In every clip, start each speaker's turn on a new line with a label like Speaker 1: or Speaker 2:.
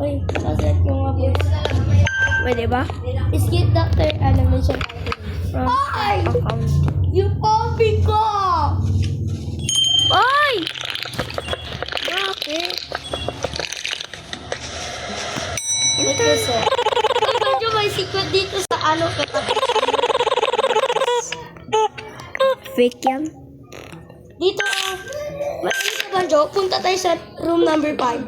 Speaker 1: Uy, nakaset ko nga po.
Speaker 2: Pwede ba?
Speaker 1: Skip doctor animation from account. Yung copy ko!
Speaker 2: Oy! Bakit?
Speaker 1: Enter sir. Ay, medyo may secret dito sa ano kapatid.
Speaker 2: Fake yan?
Speaker 1: Dito, ano ka ba, Jo? Punta tayo sa room number 5.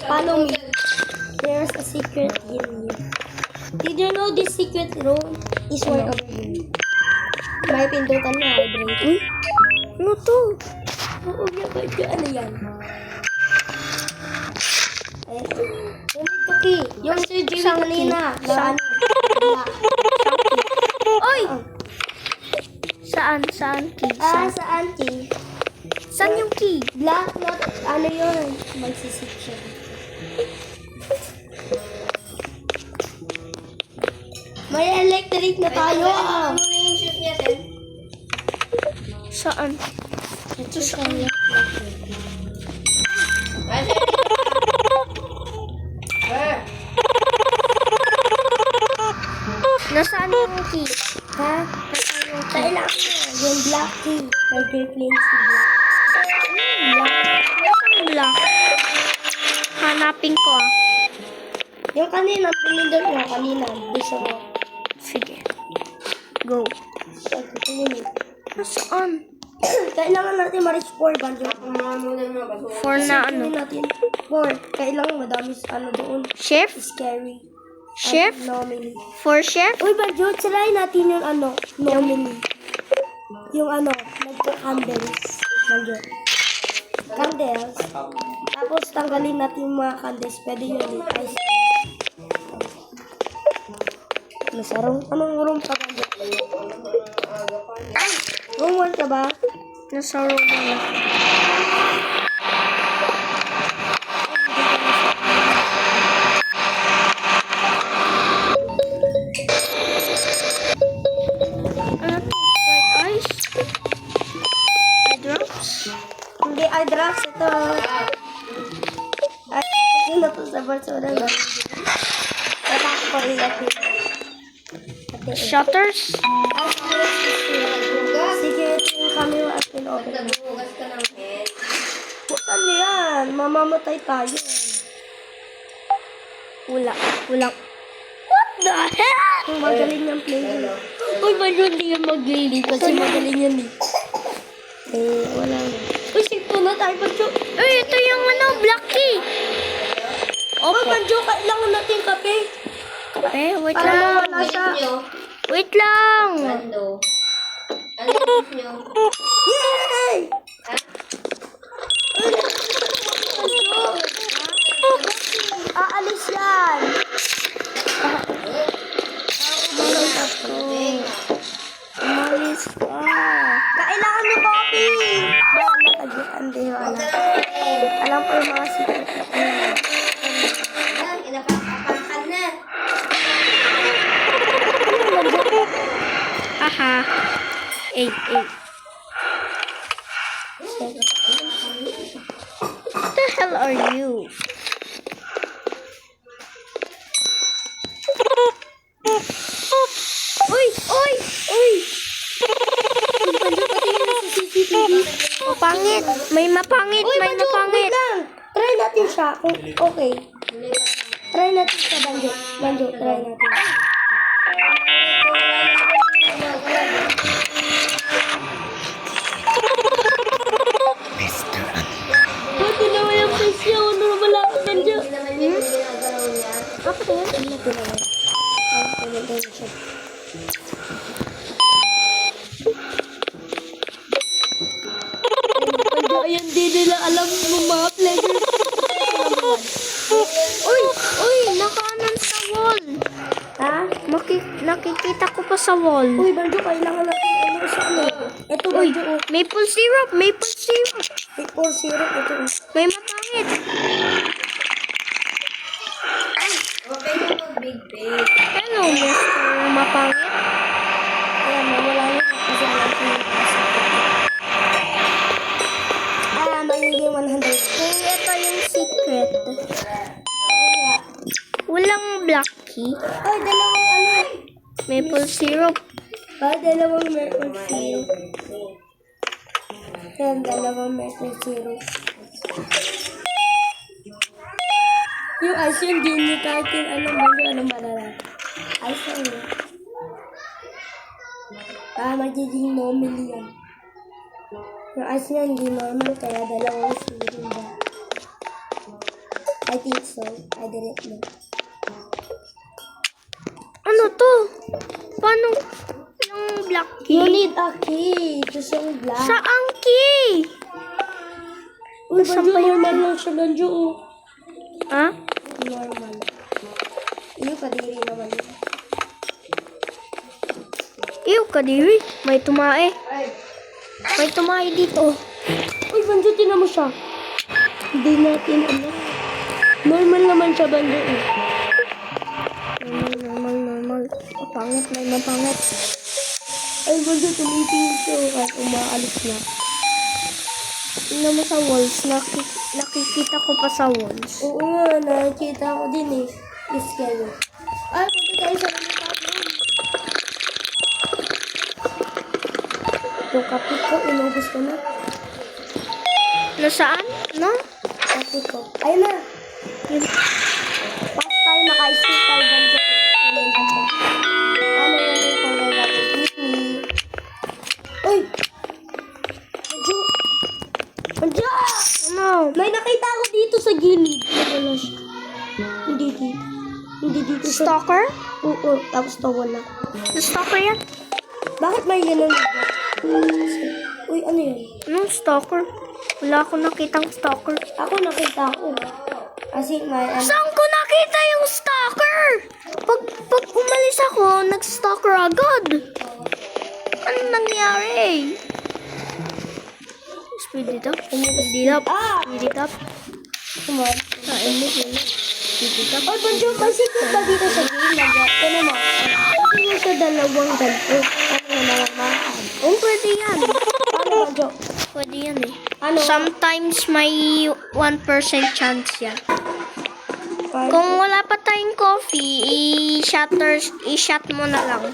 Speaker 1: Follow me. There's a secret in here. Did you know this secret room is one of you? May pindutan na, bro.
Speaker 2: Uy? Ano to?
Speaker 1: Oo nga ba? Ano yan? Yung key. Yung Sir Jimmy kanina. Na ano?
Speaker 2: Oy! Saan? Saan key?
Speaker 1: Sa auntie.
Speaker 2: Saan yung key?
Speaker 1: Black na, ano yun? Magsisip siya. May electric na tayo.
Speaker 2: Saan?
Speaker 1: Ito saan?
Speaker 2: Nasaan yung key?
Speaker 1: Ha? Kailangan mo. Yung black key. Nag-replace si black.
Speaker 2: Nasaan black? Hanapin ko ah.
Speaker 1: Yung kanina, pinindot mo kanina. Bisa mo.
Speaker 2: Sige. Go.
Speaker 1: Tingin.
Speaker 2: Nasaan?
Speaker 1: Kailangan natin ma-reach 4 banjo.
Speaker 2: For na ano?
Speaker 1: Tingin natin. 4. Kailangan madami ano doon.
Speaker 2: Chef?
Speaker 1: Scary.
Speaker 2: Chef?
Speaker 1: Nomily.
Speaker 2: For chef?
Speaker 1: Uy, banjo, try natin yung ano, nomily. Yung ano, nagka-candles. Banjo. Candles. Tapos tanggalin natin yung mga candles. Pwede yun. Ice. Masarong. Anong room ka, banjo? Ay! Room 1 ka ba?
Speaker 2: Nasa room na. Ano to? White ice? Eye drops?
Speaker 1: Hindi, eye drops. Ito. Ay, yun na to sa Barcelona. Tatak ko rin natin.
Speaker 2: Shutters?
Speaker 1: Sige, ito yung camera at pin-open.
Speaker 3: Nagbuhugas ka ng head.
Speaker 1: Bukan niyo yan. Mamamatay tayo.
Speaker 2: Wala. Walang. What the hell?
Speaker 1: Ang magaling ng player.
Speaker 2: Uy, medyo hindi yan mag-lady kasi magaling yan eh.
Speaker 1: Wala na. Uy, sigto na tayo, Banjo.
Speaker 2: Uy, ito yung ano, black key.
Speaker 1: Uy, Banjo, kailangan natin kape.
Speaker 2: Wait
Speaker 1: Para
Speaker 2: lang.
Speaker 1: mawala siya.
Speaker 3: Nyo,
Speaker 2: Wait lang.
Speaker 3: ano? Ano yung nyo?
Speaker 1: Yay!
Speaker 3: Ha?
Speaker 1: Aalis yan.
Speaker 2: Umalis ka.
Speaker 1: Kailangan mo coffee. Wala ka dyan. Hindi, wala. Alam ko yung mga secret.
Speaker 3: Yan, inapapakan na.
Speaker 2: Aha. 8. What the hell are you?
Speaker 1: Uy! Uy! Uy! Yung Banjo, patingin na sa CCTV.
Speaker 2: Mapangit. May mapangit.
Speaker 1: Uy,
Speaker 2: May
Speaker 1: Banjo,
Speaker 2: mapangit.
Speaker 1: wait lang. Try natin siya. Kung okay. Try natin siya, Banjo. Banjo, try natin. Ba't naman yung face niya? Ano naman lang, Banjo?
Speaker 3: Hindi naman yung ginagalaw niya.
Speaker 1: Ako na yan. Dito naman. Ano na siya? Banjo, ayan din nila alam mo mga pleasure.
Speaker 2: Uy! Uy! Nakaanan sa wall.
Speaker 1: Ha?
Speaker 2: Nakikita ko pa sa wall.
Speaker 1: Uy, Banjo, kailangan natin ano sa ano. Ito, Banjo.
Speaker 2: Maple syrup! Maple syrup!
Speaker 1: Maple syrup. Ito.
Speaker 2: May mapangit.
Speaker 3: Okay yung mag-big big.
Speaker 2: Hello, Mr. Mapangit.
Speaker 1: Ayan, mawala yun. Kasi alam ko yung pasok. Magiging 100.
Speaker 2: black key?
Speaker 1: Ay, dalawang ano.
Speaker 2: Maple syrup.
Speaker 1: Dalawang maple syrup. Yan, dalawang maple syrup. Yung ice yun, di nyo kahit yung alam mo yung anong malala. Ice na yun. Magiging normal yan. Yung ice niya hindi normal, kaya dalawang syrup ba? I think so. I didn't know.
Speaker 2: Ano to? Paano yung black
Speaker 1: You
Speaker 2: key?
Speaker 1: need a key to sing black.
Speaker 2: Saan key?
Speaker 1: Uy,
Speaker 2: Saan
Speaker 1: Banjo,
Speaker 2: pa yun?
Speaker 1: normal lang siya, Banjo. Oh.
Speaker 2: Ha?
Speaker 1: Normal. Iyo, kadiri naman yun.
Speaker 2: Ew, kadiri. May tumae. May tumae dito.
Speaker 1: Uy, Banjo, tinan mo siya. Hindi natin ano. Normal naman siya, Banjo. Eh.
Speaker 2: Normal. Mapangit, may mapangit.
Speaker 1: Ay, Banjo, tumitingin siya kahit umaalis na.
Speaker 2: Tingnan mo sa walls. Nakikita ko pa sa walls.
Speaker 1: Oo nga, nakikita ko din eh. Is kayo. Ay, punta tayo sa kapit. Yung kapit ko, inubos ko na.
Speaker 2: Nasaan? No?
Speaker 1: Kapit ko. Ayun na. Pas tayo, naka-skip tayo Banjo. Ano yan yung kulay natin? Disney. Uy! Banjo! Banjo!
Speaker 2: Ano?
Speaker 1: May nakita ako dito sa gilid. Wala siya. Hindi dito. Hindi dito sa...
Speaker 2: Stalker?
Speaker 1: Oo, tapos nawala.
Speaker 2: Stalker yan?
Speaker 1: Bakit may ganun? Uy, ano yun?
Speaker 2: Anong stalker? Wala akong nakitang stalker.
Speaker 1: Ako nakita ko. Kasi may ano.
Speaker 2: Saan ko nakita yung stalker? Pag umalis ako, nag-stalker agad. Ano nangyari? Speed it up. Speed it up.
Speaker 1: Ah!
Speaker 2: Speed it up.
Speaker 1: Come on.
Speaker 2: Speed it up.
Speaker 1: Ay, Banjo, may secret ba dito sa game? Ano mo? Hindi mo siya dalawang ganito. Ano mo naman?
Speaker 2: Oh, pwede yan.
Speaker 1: Ano, Banjo?
Speaker 2: Pwede yan eh.
Speaker 1: Ano?
Speaker 2: Sometimes may 1% chance yan. Kung wala pa tayong coffee, i-shot mo na lang.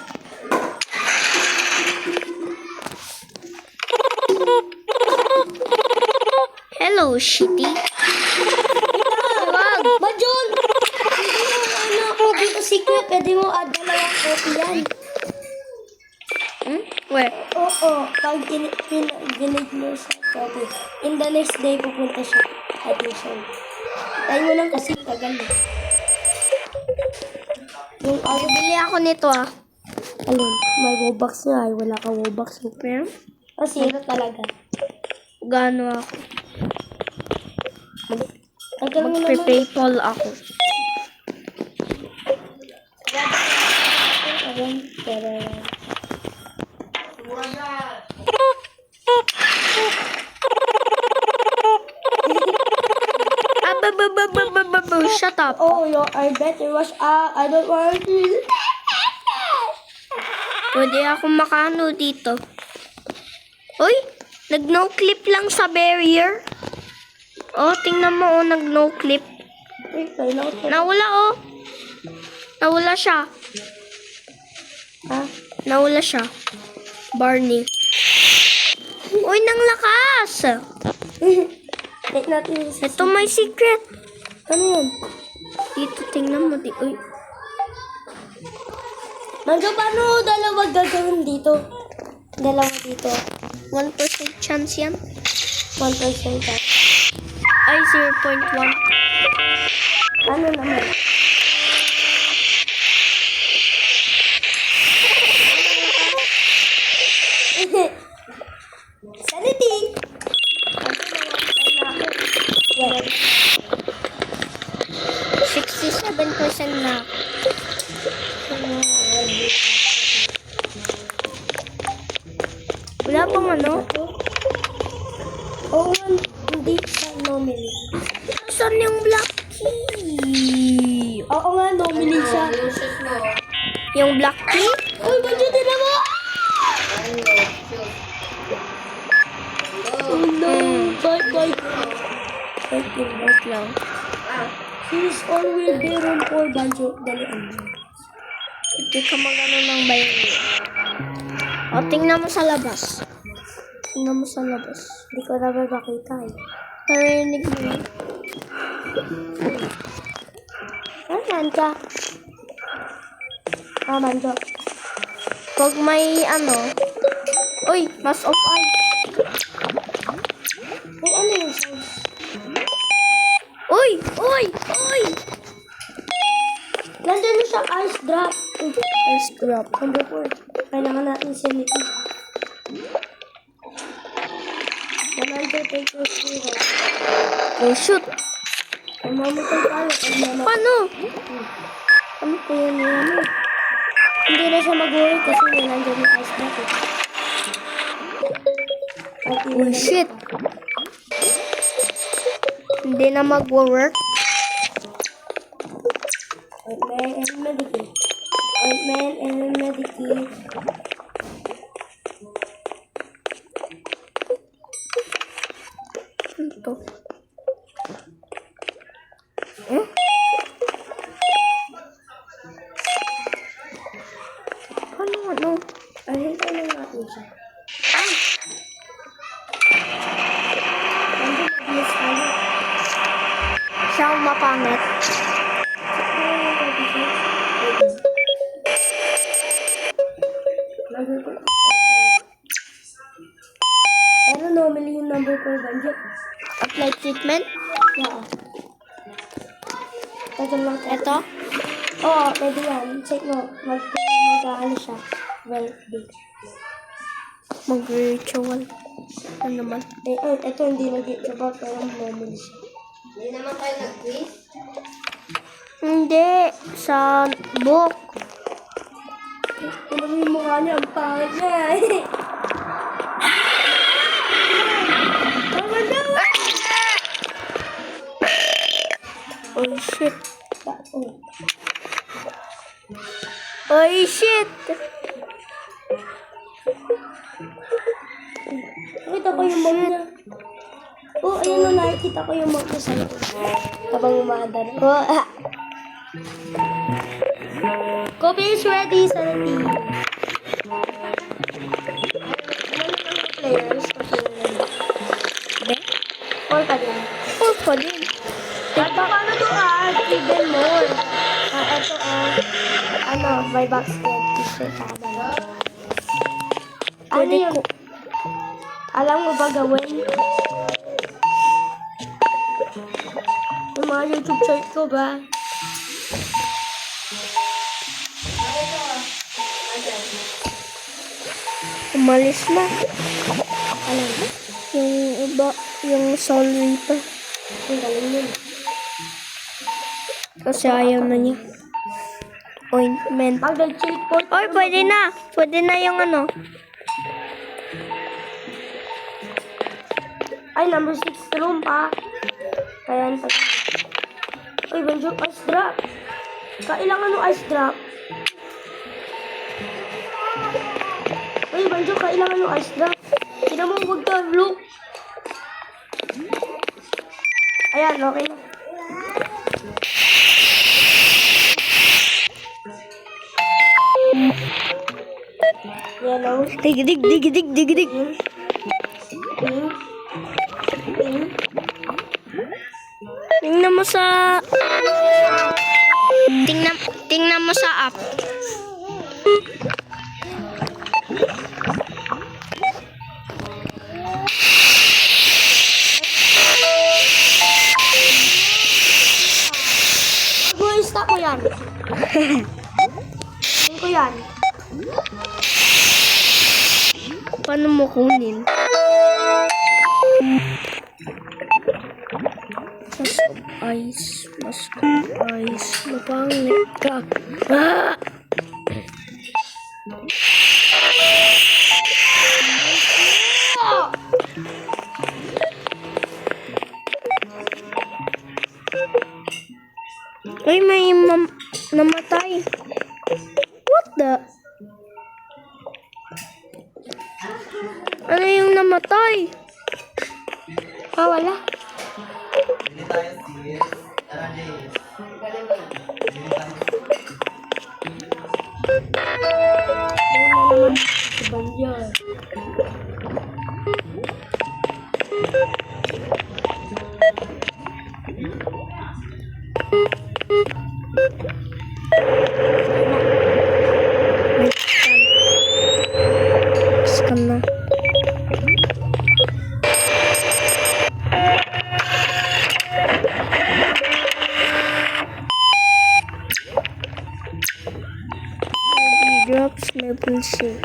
Speaker 2: Hello, shitty. Wag.
Speaker 1: Banjo! Ano ko dito secret? Pwede mo dalawang copy yan.
Speaker 2: Where?
Speaker 1: Oo, pag ginid mo sa copy. In the next day, pupunta siya. Addition. Tayo mo lang kasi tagal na. Yung
Speaker 2: Bili ako nito ah.
Speaker 1: alin, may Robux nga. Ay, wala ka Robux.
Speaker 2: Pero,
Speaker 1: Kasi ito talaga.
Speaker 2: gaano ako?
Speaker 1: Tagal mo naman.
Speaker 2: Magpe-paypal ako.
Speaker 1: Ayan, pero...
Speaker 2: Shut up.
Speaker 1: Oh, I bet it was... I don't want to...
Speaker 2: Pwede akong makano dito. Uy, nag-no clip lang sa barrier. Oh, tingnan mo oh, nag-no clip.
Speaker 1: Wait, tayo na ako.
Speaker 2: Nawala oh. Nawala siya.
Speaker 1: Ha?
Speaker 2: Nawala siya. Barney. Uy, nang lakas.
Speaker 1: Take natin yung...
Speaker 2: Ito may secret.
Speaker 1: Ano yun?
Speaker 2: Dito, tingnan mo. Uy.
Speaker 1: Manjo, paano dalawa gagawin dito? Dalawa dito.
Speaker 2: 1% chance yan.
Speaker 1: 1% ka.
Speaker 2: Ay, 0.1.
Speaker 1: Ano naman? Sanity! Well,
Speaker 2: 67% na. Wala pang ano?
Speaker 1: oo nga, hindi sa nominee.
Speaker 2: Saan yung black key?
Speaker 1: Oo nga, nominee siya.
Speaker 3: Yung shoes mo.
Speaker 2: Yung black key?
Speaker 1: Uy, Manjo, tinan mo!
Speaker 3: Ano? Shoes.
Speaker 1: Oh no, bye-bye.
Speaker 2: Wait lang.
Speaker 3: Ah.
Speaker 1: She's always there on for Banjo. Dalian mo.
Speaker 2: Hindi ka magano ng bayan. O, tingnan mo sa labas. Tingnan mo sa labas.
Speaker 1: Hindi ko na makakita eh.
Speaker 2: Narinig mo yun.
Speaker 1: Saan ka? Ah, Banjo.
Speaker 2: Pag may ano, uy, mas off ice.
Speaker 1: Ay, ano yung sounds?
Speaker 2: Uy, uy, uy.
Speaker 1: Nandun na siya, ice drop.
Speaker 2: Ice drop.
Speaker 1: Number 4. Kailangan natin sanity. 100 take your zero.
Speaker 2: Oh, shoot.
Speaker 1: Kung mamatay tayo, kung mamatay.
Speaker 2: Paano? Ano po yun yun?
Speaker 1: Hindi na siya mag-worry kasi nandiyan yung ice drop eh. At
Speaker 2: Oh, shit. Hindi na magwo-work.
Speaker 1: Ointment and medikit. Ointment and medikit.
Speaker 2: Ano to? Eh? Ano?
Speaker 1: Ay, hintay lang natin siya. Nandiyan mag-miss tayo.
Speaker 2: Siya ang mapangit.
Speaker 1: Pero normally yung number 4 Banjo.
Speaker 2: Apply treatment.
Speaker 1: Oo. Tagal lang.
Speaker 2: Ito.
Speaker 1: Oo, pwede yan. Check mo. Mag-ano siya. Birthday.
Speaker 2: Mag-ritual. Ano naman?
Speaker 1: Eh, ito hindi nag-ritual pero normally siya.
Speaker 3: Hindi naman tayo nag-quiz.
Speaker 2: Hindi. Sa book.
Speaker 1: Ano yung mukha niya? Ang pangit niya. Tama na!
Speaker 2: Oh, shit.
Speaker 1: Oh.
Speaker 2: Oh, shit.
Speaker 1: Nakita ko yung mom niya. Oh, ayun na, nakikita ko yung mom ko sa likod. Habang umaandar. Oh, Coffee is ready sa team. Ano naman yung players?
Speaker 2: Be?
Speaker 1: Or ka din.
Speaker 2: Oh, pa din.
Speaker 1: At paano to even more? Ito ano, may basket t-shirt tama. Ano
Speaker 2: Pwede
Speaker 1: yun?
Speaker 2: ko.
Speaker 1: Alam mo ba gawin? Yung mga YouTube short ko ba?
Speaker 2: Umalis na.
Speaker 1: Alam mo?
Speaker 2: Yung iba, yung Soul Reaper.
Speaker 1: Ang galing yun.
Speaker 2: Kasi ayaw na niya. Ointment.
Speaker 1: Pag nag-cheat code,
Speaker 2: Oy, pwede na. Pwede na yung ano.
Speaker 1: ay, number 6 room pa. Kaya ang tagal. Uy, Banjo, ice drop. Kailangan ng ice drop. Uy, Banjo, kailangan ng ice drop. Hindi mo huwag ka, look. Ayan, okay na. Yellow.
Speaker 2: Digidig, digidig, digidig.
Speaker 1: Pink. Pink.
Speaker 2: Tingnan mo sa... Tingnan mo sa app.
Speaker 1: Stop mo yan. Tingin ko yan.
Speaker 2: Paano mo kunin? Mask of ice. Mask of ice. Mapangit ka. Ah! Ay, may namatay. What the? Ano yung namatay?
Speaker 1: Ah, wala.
Speaker 4: Hindi tayo serious.
Speaker 3: Galing mo na.
Speaker 1: Ayun na naman. Si Banyan.
Speaker 2: Scan na. Drops maple syrup.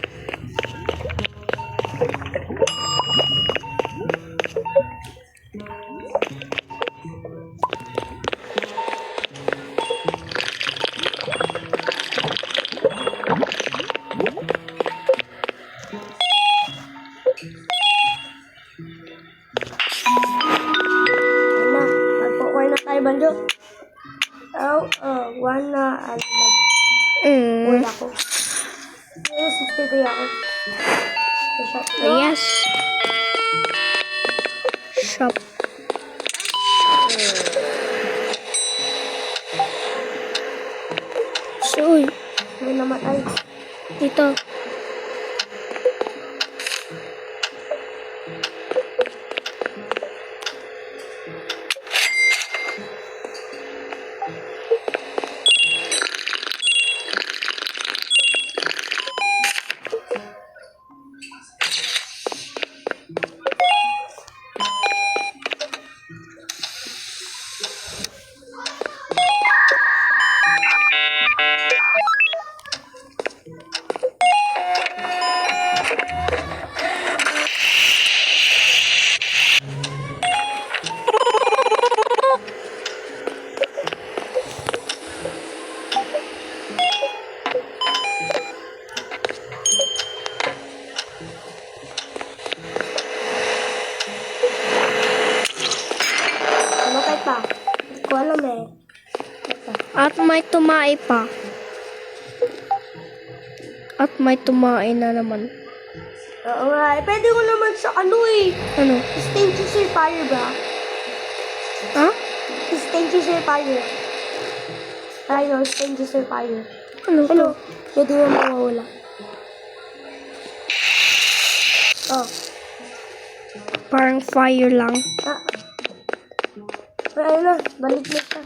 Speaker 1: Ayun na. Mag-pour na tayo, Banjo. One na, mag-pour ako. Yes, 63 ako. So, shot.
Speaker 2: Yes. Shop. Uy,
Speaker 1: May namatay.
Speaker 2: dito.
Speaker 1: Namatay pa. Hindi ko alam eh. Ito.
Speaker 2: At may tumai pa. At may tumai na naman.
Speaker 1: Oo nga. Pwede ko naman sa ano eh.
Speaker 2: Ano?
Speaker 1: Stain chaser fire ba?
Speaker 2: Ha?
Speaker 1: Stain chaser fire. Tayo, stain chaser fire.
Speaker 2: Ano to?
Speaker 1: Ano? Pwede mo mawawala. Oh.
Speaker 2: Parang fire lang.
Speaker 1: Ah. Ayun na. Balik na siya.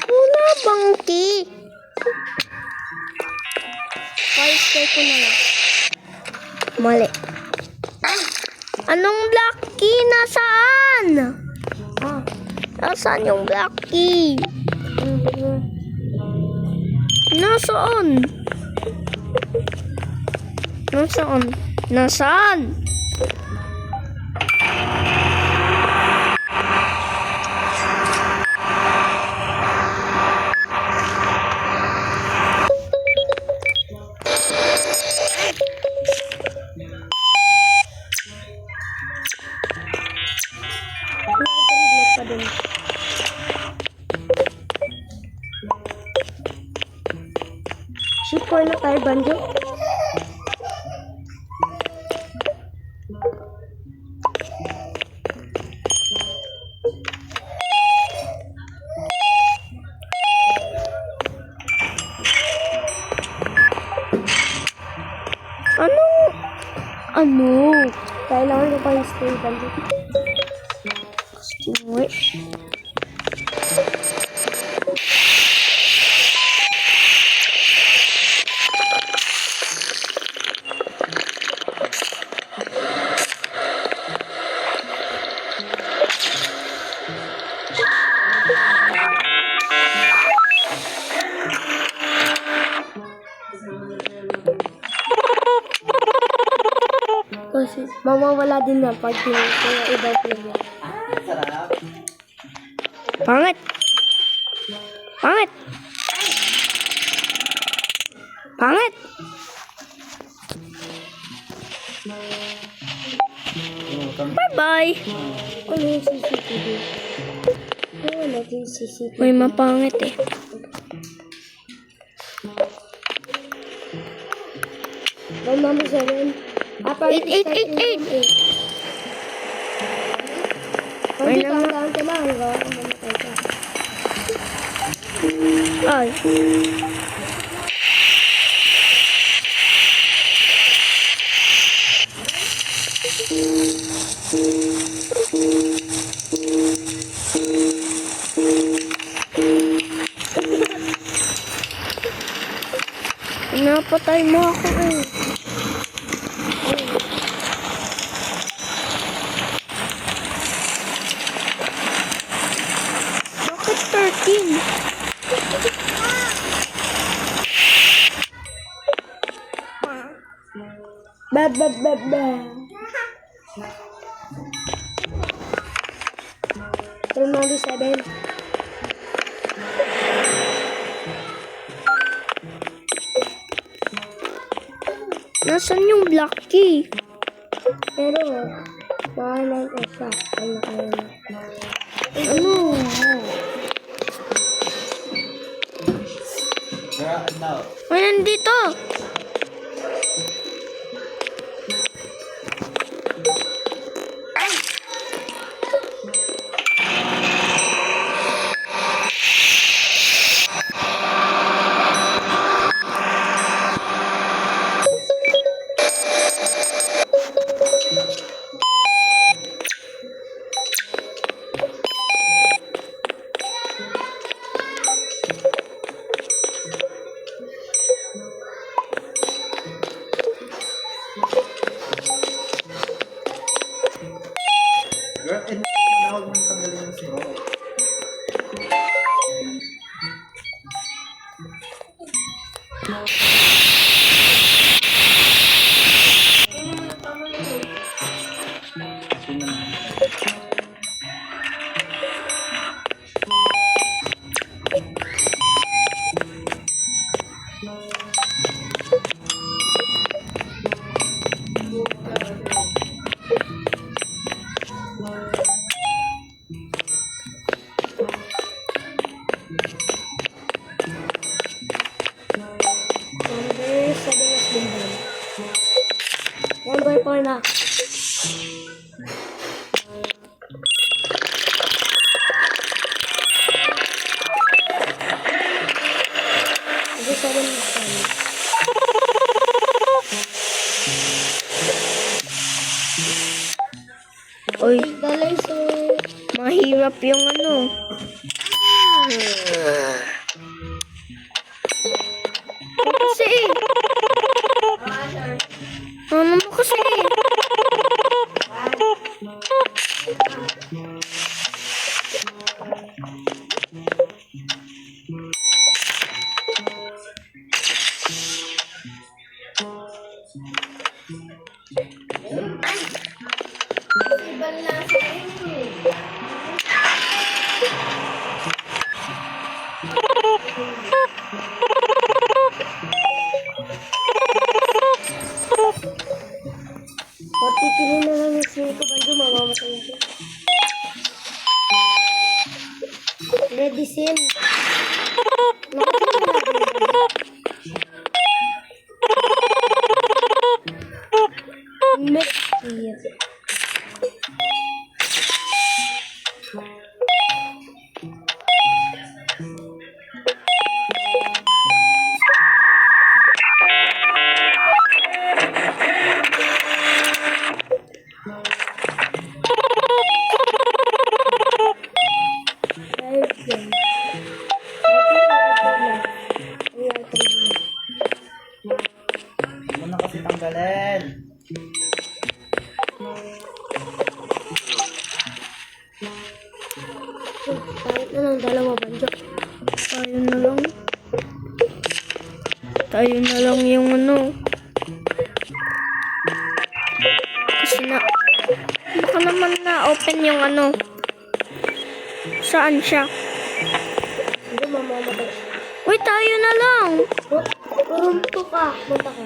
Speaker 2: Wala bang key? Fire stay ko na lang. Mali. Anong black key? Nasaan?
Speaker 1: Ah.
Speaker 2: Nasaan yung black key? Nasaan? Nasaan? Nasaan?
Speaker 1: Triglet pa din. Ship 4 na tayo, Banjo.
Speaker 2: Ano?
Speaker 1: Kailangan ko pa yung stay, Banjo.
Speaker 2: Wait.
Speaker 1: Kasi mawawala din na pag yung ibang player.
Speaker 2: Pangit. Pangit. Pangit. Bye-bye.
Speaker 1: Ano yung CCTV? Ano natin yung CCTV?
Speaker 2: May mapangit eh.
Speaker 1: Roll number 7.
Speaker 2: Eight, eight, eight, eight.
Speaker 1: Pwede
Speaker 2: May
Speaker 1: ka
Speaker 2: naman.
Speaker 1: lang ka lang. Mamatay ka.
Speaker 2: Ay. Napatay mo ako eh. Bakit 13?
Speaker 1: Ba, ba, ba, ba. Ronaldo 7.
Speaker 2: Nasaan yung black key?
Speaker 1: Pero, mahanap ko siya. Ano kaya na?
Speaker 2: Ano? Ay, nandito.
Speaker 4: Girl, and huwag mong tanggalin yung straw.
Speaker 1: Number 7 is Bimbal. Number 4 na. Number 7 is Bimbal.
Speaker 2: Uy,
Speaker 1: Dalay so...
Speaker 2: mahirap yung ano. Kasi. Ano mo kasi?
Speaker 3: Ibang lasa yun eh.
Speaker 1: Partitilin na lang yung snake ko. Banjo, mamamatay siya. Medicine. Nakasama na natin yung banjo. Medicine.
Speaker 4: Huwag mo na kasi tanggalin.
Speaker 1: Kahit na lang dalawa banjo.
Speaker 2: Tayo na lang. Tayo na lang yung ano. Kasi na, baka naman na-open yung ano. Saan siya?
Speaker 1: Hindi, mamamatay.
Speaker 2: Uy, tayo na lang.
Speaker 1: Kurumto ka. Punta ka.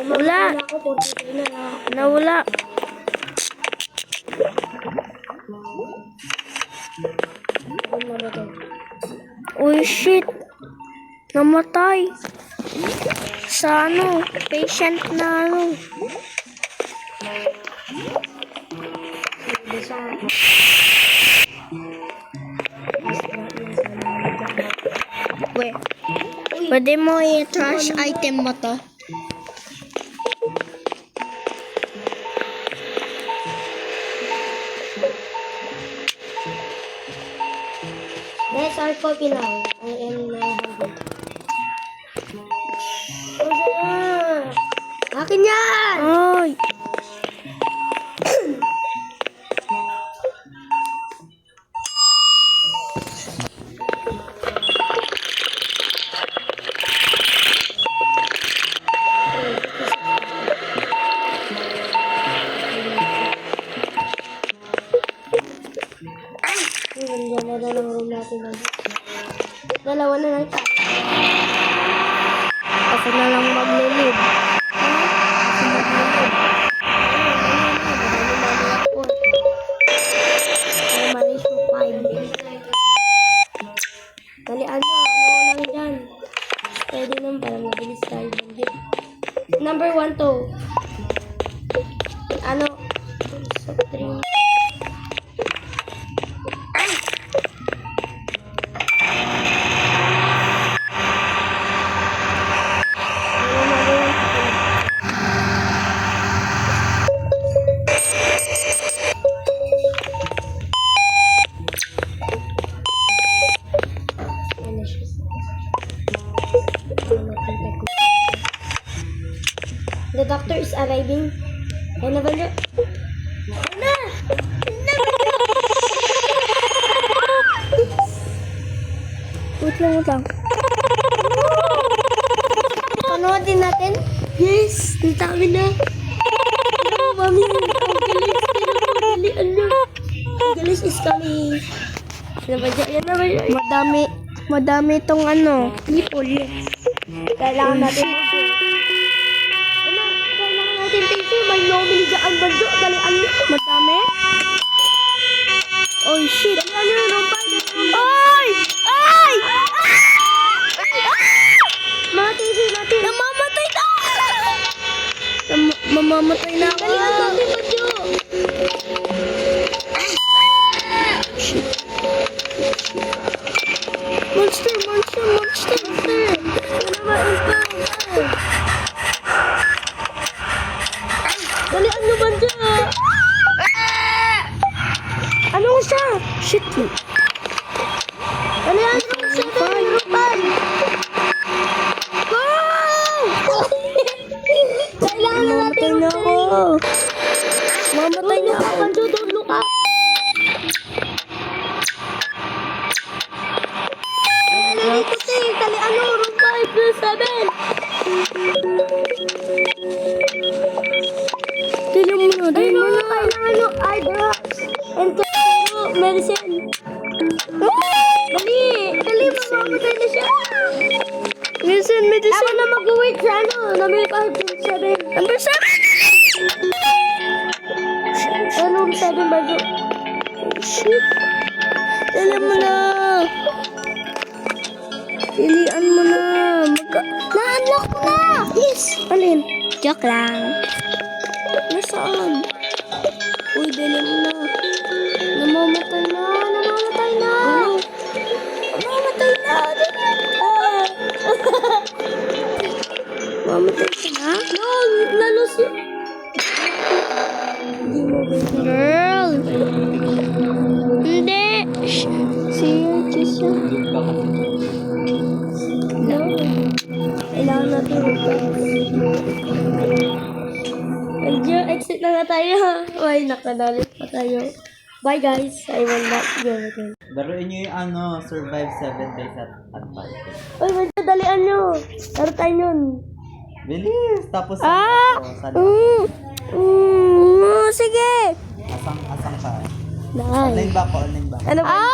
Speaker 2: Wala.
Speaker 1: Mamamatay na ako. 43 na lang ako.
Speaker 2: Nawala.
Speaker 1: Ako mamatay.
Speaker 2: Uy, shit. Namatay. Sa ano, patient na ano.
Speaker 1: Hindi siya. Mas na sana.
Speaker 2: Wait. Pwede mo i-trash item mo to?
Speaker 1: Guys, hard copy lang. I am na hungry. Akin yan!
Speaker 2: Ay!
Speaker 1: Nandiyan na daw ang room natin. Dalawa na lang tayo.
Speaker 2: Ako na lang maglilid.
Speaker 1: Dali, ano lang dyan. Pwede naman para mabilis tayo. Number 1 to. Ano? So, 3. The doctor is arriving. Ay, nabalyo. Na!
Speaker 2: Wait lang.
Speaker 1: Panoodin natin? Yes! Ang dami na. Ano, mami? Ang galis. Ang galis is coming. Yan na ba yun?
Speaker 2: Madami itong ano.
Speaker 1: People, yes. Kailangan natin kailangan natin tissue. May nomili dyan banjo. Dalian nyo.
Speaker 2: Madami? Oh shit.
Speaker 1: Dalian nyo. Rumpay.
Speaker 2: Ay! Ay!
Speaker 1: Mga tissue natin.
Speaker 2: Namamatay na! Mamamatay na ako.
Speaker 1: Dalian natin banjo.
Speaker 2: Monster!
Speaker 1: Dalian nyo banjo. Ano siya?
Speaker 2: Shit!
Speaker 1: Dalian nyo siya. Rumpay. Go! Kailangan natin
Speaker 2: Mamamatay na ako. Mamatay na ako.
Speaker 1: Banjo, don't look up. Dali, ano, room 5 plus 7.
Speaker 2: Dali mo na.
Speaker 1: Kailangan nyo eye drops and medicine. Dali, mamamatay na siya.
Speaker 2: Medicine.
Speaker 1: Ako na mag-wait sa number 5 plus 7.
Speaker 2: Number 7!
Speaker 1: Room 7, Banjo.
Speaker 2: Shit! Dali mo na. Pilian mo na.
Speaker 1: Na-unlock ko na! Yes!
Speaker 2: Alin? Joke lang. Nasaan? Uy, dali mo na.
Speaker 1: Namamatay na! Namamatay na!
Speaker 2: Mamatay na. Mamatay ka na?
Speaker 1: No! Nalos yun!
Speaker 2: Girl! Hindi! Serious siya.
Speaker 1: No. Kailangan natin medyo exit na nga tayo. Ay, nakadalit pa tayo. Bye guys. I will not go again.
Speaker 4: Laruin nyo yung survive 7 days at advantage.
Speaker 1: Uy, medyo dalian nyo. Laro tayo nun.
Speaker 4: Bilis! Tapos
Speaker 2: Sige!
Speaker 4: asang ka.
Speaker 1: Nice.
Speaker 4: Online ba ako?
Speaker 1: Ano ba?